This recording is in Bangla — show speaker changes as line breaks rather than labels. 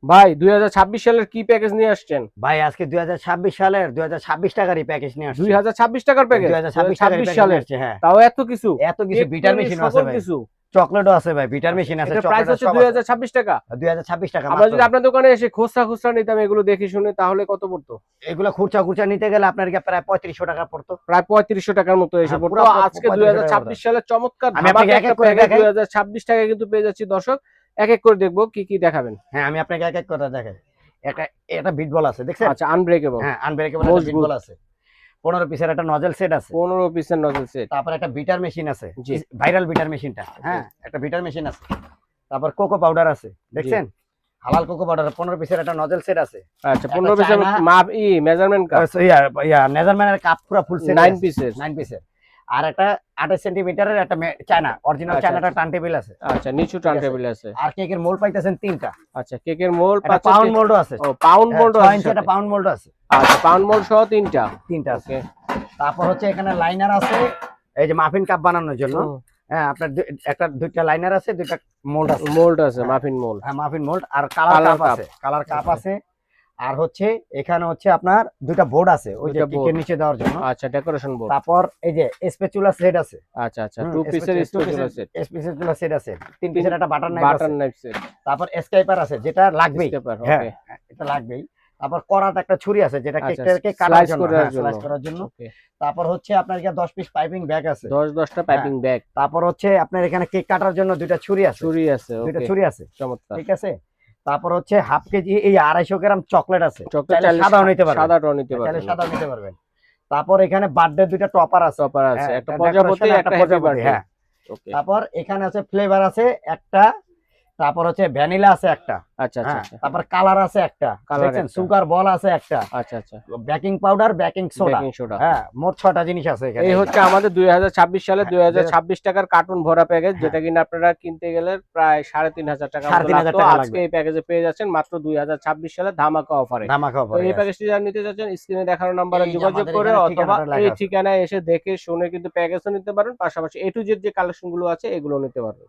ভাই 2026 সালের কি প্যাকেজ নিয়ে আসছেন?
ভাই আজকে 2026 সালের 2026 টাকারই প্যাকেজ নিয়ে আসছে।
2026 টাকার প্যাকেজ
2026
সালের
আসছে, হ্যাঁ।
তাও এত কিছু
এত কিছু বিটার মেশিন আছে ভাই,
কিছু
চকলেটও আছে ভাই, বিটার মেশিন আছে,
এটা প্রাইস হচ্ছে 2026 টাকা।
2026 টাকা
আমরা
মাত্র।
যদি আপনার দোকানে এসে খুচরা নিতাম এগুলো দেখে শুনে তাহলে কত পড়তো?
এগুলো খুচরা নিতে গেলে আপনার কি প্রায় 3500 টাকা পড়তো,
প্রায় 3500 টাকার মতো এসে
হ্যাঁ,
পড়তো।
পুরো
আজকে
3500 টাকা
2026 সালের চমৎকার
আমি আপনাকে
ধামাকা
এক এক
একটা
করে
প্যাকেজ
দেখাই।
2026 টাকায় কিন্তু পেয়ে যাচ্ছি দর্শক। এক এক করে দেখবো কি কি দেখাবেন।
হ্যাঁ, আমি আপনাকে এক এক করে দেখাই। একটা এটা বিট বল আছে, দেখছেন?
আচ্ছা, আনব্রেকেবল।
হ্যাঁ, আনব্রেকেবল একটা বিট বল আছে। 15 পিসের একটা নজল সেট আছে।
15 পিসের নজল সেট।
তারপর একটা বিটার মেশিন আছে,
জি।
ভাইরাল বিটার মেশিনটা, হ্যাঁ, একটা বিটার মেশিন আছে। তারপর কোকো পাউডার আছে, দেখছেন? হালাল কোকো পাউডার 15 পিসের একটা নজল সেট আছে।
আচ্ছা, 15 পিসের মাপ মেজারমেন্ট কাপ।
মেজারমেন্টের কাপ পুরো ফুল সেট
9 পিসের।
9 পিসের। আর একটা 28 সেন্টিমিটারের একটা চায়না অরিজিনাল
আচ্ছা,
চায়নাটা টার্ন টেবিল আছে।
আচ্ছা, নিচু টার্ন টেবিল আছে।
আর কেকের মোল্ড পাইতেছেন 3টা।
আচ্ছা, কেকের মোল্ড
একটা পাউন্ড মোল্ডও আছে।
ও, পাউন্ড মোল্ড
6
আছে।
ইঞ্চি একটা পাউন্ড মোল্ড আছে।
আচ্ছা, পাউন্ড মোল্ড সহ 3টা।
3টা আছে।
ওকে।
তারপর হচ্ছে এখানে লাইনার আছে, এই যে মাফিন কাপ বানানোর জন্য। হ্যাঁ, আপনার একটা দুইটা লাইনার আছে, দুইটা মোল্ড আছে।
মোল্ড আছে, মাফিন মোল্ড।
হ্যাঁ, মাফিন মোল্ড আর কালার কাপ আছে, কালার কাপ আছে। আর হচ্ছে এখানে হচ্ছে আপনার দুইটা বোর্ড আছে, ওই যে কেকের নিচে দেওয়ার জন্য।
আচ্ছা, ডেকোরেশন বোর্ড।
তারপর এই যে স্প্যাচুলা সেট আছে।
আচ্ছা, আচ্ছা, 2 পিসের স্প্যাচুলা সেট।
স্প্যাচুলা সেট আছে। 3 পিসের একটা বাটার
নাইফ সেট।
তারপর স্কাইপার আছে, যেটা লাগবেই।
হ্যাঁ,
এটা লাগবেই। তারপর করাত একটা ছুরি আছে, যেটা কেকটাকে
স্লাইস
করার জন্য। তারপর হচ্ছে আপনার এখানে 10 পিস পাইপিং ব্যাগ আছে,
10টা পাইপিং ব্যাগ।
তারপর হচ্ছে আপনার এখানে কেক কাটার জন্য দুইটা ছুরি আছে। দুইটা ছুরি আছে,
চমৎকার।
ঠিক আছে। তারপর হচ্ছে হাফ কেজি এই 250 গ্রাম চকলেট আছে,
সাদাও নিতে
পারবেন। তারপর এখানে বার্থডে দুইটা টপার আছে,
একটা প্রজাপতি একটা হ্যাপি বার্থডে।
হ্যাঁ। তারপর এখানে আছে ফ্লেভার আছে একটা, তারপর হচ্ছে ভ্যানিলা আছে একটা।
আচ্ছা, আচ্ছা।
তারপর কালার আছে একটা, দেখেন? সুগার বল আছে একটা।
আচ্ছা, আচ্ছা।
Baking powder, baking soda. হ্যাঁ, মোট 6টা জিনিস আছে এখানে।
এই হচ্ছে আমাদের 2026 সালে 2026 টাকার কার্টুন ভরা প্যাকেজ, যেটা কিনা আপনারা কিনতে গেলে প্রায় 3500 টাকা লাগতো। আজকে এই প্যাকেজে পেয়ে যাচ্ছেন মাত্র 2026 সালে ধামাকা অফারে। এই প্যাকেজটি যারা নিতে যাচ্ছেন স্ক্রিনে দেখানো নম্বরে যোগাযোগ করে অথবা এই ঠিকানায় এসে দেখে শুনে কিন্তু প্যাকেজও নিতে পারেন, পাশাপাশি A to Z যে কালেকশন গুলো আছে এগুলো নিতে পারবেন।